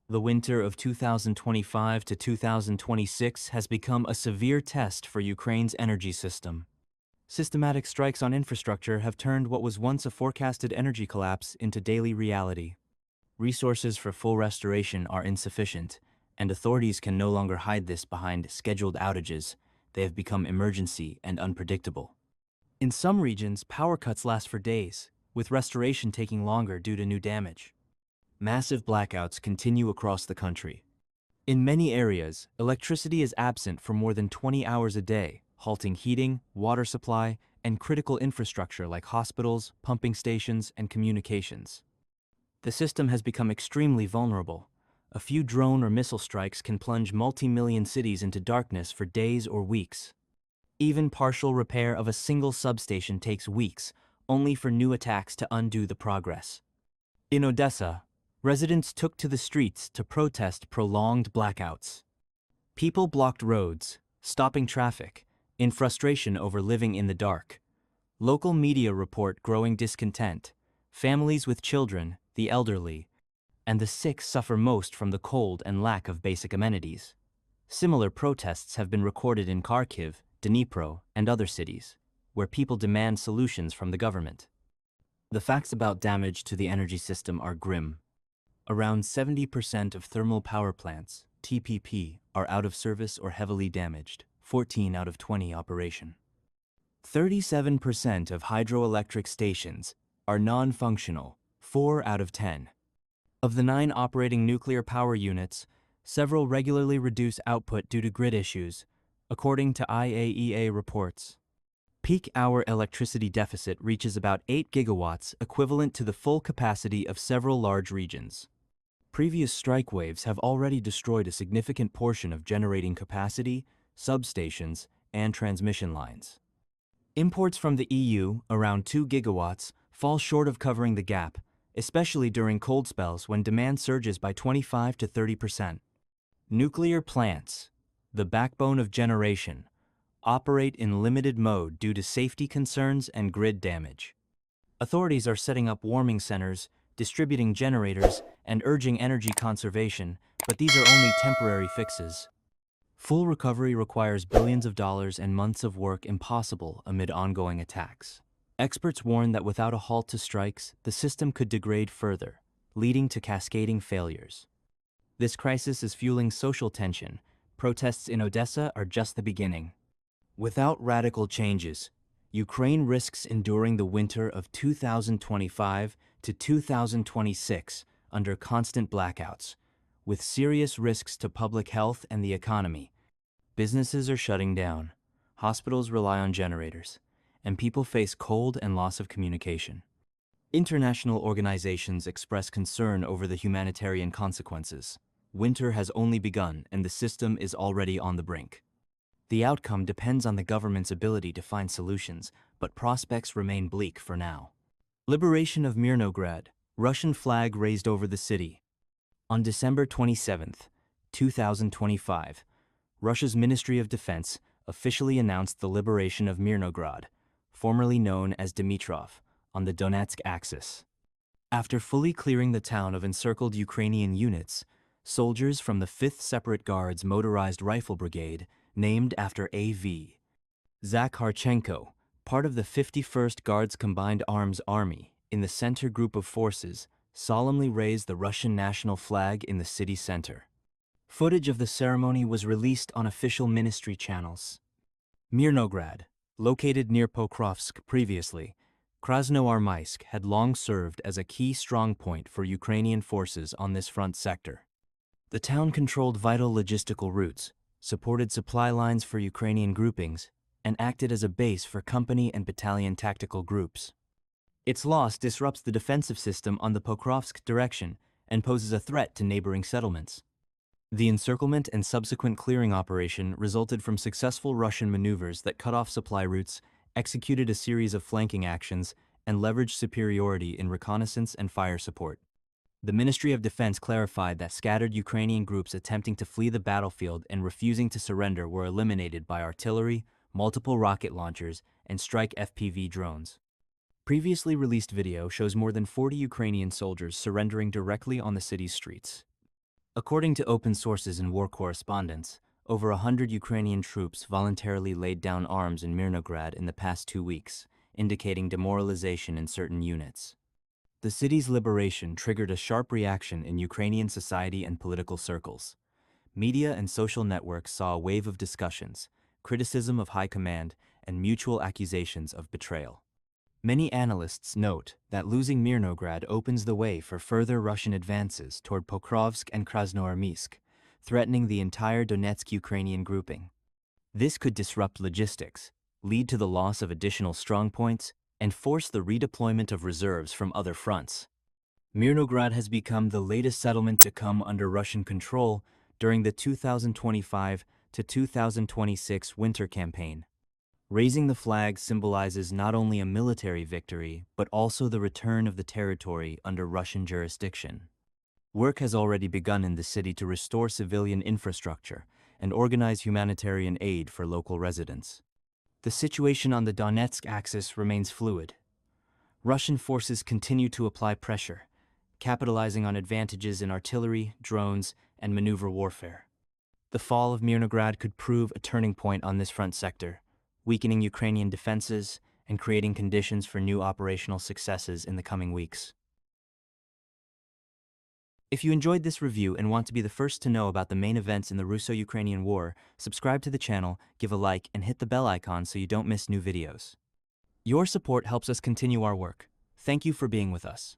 The winter of 2025 to 2026 has become a severe test for Ukraine's energy system. Systematic strikes on infrastructure have turned what was once a forecasted energy collapse into daily reality. Resources for full restoration are insufficient, and authorities can no longer hide this behind scheduled outages. They have become emergency and unpredictable. In some regions, power cuts last for days, with restoration taking longer due to new damage. Massive blackouts continue across the country. In many areas, electricity is absent for more than 20 hours a day, halting heating, water supply, and critical infrastructure like hospitals, pumping stations, and communications. The system has become extremely vulnerable. A few drone or missile strikes can plunge multi-million cities into darkness for days or weeks. Even partial repair of a single substation takes weeks, only for new attacks to undo the progress. In Odesa, residents took to the streets to protest prolonged blackouts. People blocked roads, stopping traffic, in frustration over living in the dark. Local media report growing discontent. Families with children, the elderly, and the sick suffer most from the cold and lack of basic amenities. Similar protests have been recorded in Kharkiv, Dnipro, and other cities, where people demand solutions from the government. The facts about damage to the energy system are grim. Around 70% of thermal power plants, TPP, are out of service or heavily damaged, 14 out of 20 operation. 37% of hydroelectric stations are non-functional, 4 out of 10. Of the 9 operating nuclear power units, several regularly reduce output due to grid issues, according to IAEA reports. Peak hour electricity deficit reaches about 8 gigawatts, equivalent to the full capacity of several large regions. Previous strike waves have already destroyed a significant portion of generating capacity, substations, and transmission lines. Imports from the EU, around 2 gigawatts, fall short of covering the gap, especially during cold spells when demand surges by 25 to 30%. Nuclear plants, the backbone of generation, operate in limited mode due to safety concerns and grid damage. Authorities are setting up warming centers, distributing generators, and urging energy conservation, but these are only temporary fixes. Full recovery requires billions of dollars and months of work impossible amid ongoing attacks. Experts warn that without a halt to strikes, the system could degrade further, leading to cascading failures. This crisis is fueling social tension. Protests in Odesa are just the beginning. Without radical changes, Ukraine risks enduring the winter of 2025 to 2026 under constant blackouts, with serious risks to public health and the economy. Businesses are shutting down, hospitals rely on generators, and people face cold and loss of communication. International organizations express concern over the humanitarian consequences. Winter has only begun and the system is already on the brink. The outcome depends on the government's ability to find solutions, but prospects remain bleak for now. Liberation of Mirnograd, Russian flag raised over the city. On December 27, 2025, Russia's Ministry of Defense officially announced the liberation of Mirnograd, formerly known as Dimitrov, on the Donetsk axis. After fully clearing the town of encircled Ukrainian units, soldiers from the 5th Separate Guards Motorized Rifle Brigade, named after A.V. Zakharchenko, part of the 51st Guards Combined Arms Army, in the center group of forces, solemnly raised the Russian national flag in the city center. Footage of the ceremony was released on official ministry channels. Mirnograd, located near Pokrovsk previously, Krasnoarmysk had long served as a key strongpoint for Ukrainian forces on this front sector. The town controlled vital logistical routes, supported supply lines for Ukrainian groupings, and acted as a base for company and battalion tactical groups. Its loss disrupts the defensive system on the Pokrovsk direction and poses a threat to neighboring settlements. The encirclement and subsequent clearing operation resulted from successful Russian maneuvers that cut off supply routes, executed a series of flanking actions, and leveraged superiority in reconnaissance and fire support. The Ministry of Defense clarified that scattered Ukrainian groups attempting to flee the battlefield and refusing to surrender were eliminated by artillery, multiple rocket launchers, and strike FPV drones. Previously released video shows more than 40 Ukrainian soldiers surrendering directly on the city's streets. According to open sources and war correspondence, over 100 Ukrainian troops voluntarily laid down arms in Mirnograd in the past 2 weeks, indicating demoralization in certain units. The city's liberation triggered a sharp reaction in Ukrainian society and political circles. Media and social networks saw a wave of discussions, criticism of high command, and mutual accusations of betrayal. Many analysts note that losing Mirnograd opens the way for further Russian advances toward Pokrovsk and Krasnoarmysk, threatening the entire Donetsk Ukrainian grouping. This could disrupt logistics, lead to the loss of additional strongpoints, and force the redeployment of reserves from other fronts. Mirnograd has become the latest settlement to come under Russian control during the 2025 to 2026 winter campaign. Raising the flag symbolizes not only a military victory, but also the return of the territory under Russian jurisdiction. Work has already begun in the city to restore civilian infrastructure and organize humanitarian aid for local residents. The situation on the Donetsk axis remains fluid. Russian forces continue to apply pressure, capitalizing on advantages in artillery, drones, and maneuver warfare. The fall of Mirnograd could prove a turning point on this front sector, weakening Ukrainian defenses and creating conditions for new operational successes in the coming weeks. If you enjoyed this review and want to be the first to know about the main events in the Russo-Ukrainian War, subscribe to the channel, give a like, and hit the bell icon so you don't miss new videos. Your support helps us continue our work. Thank you for being with us.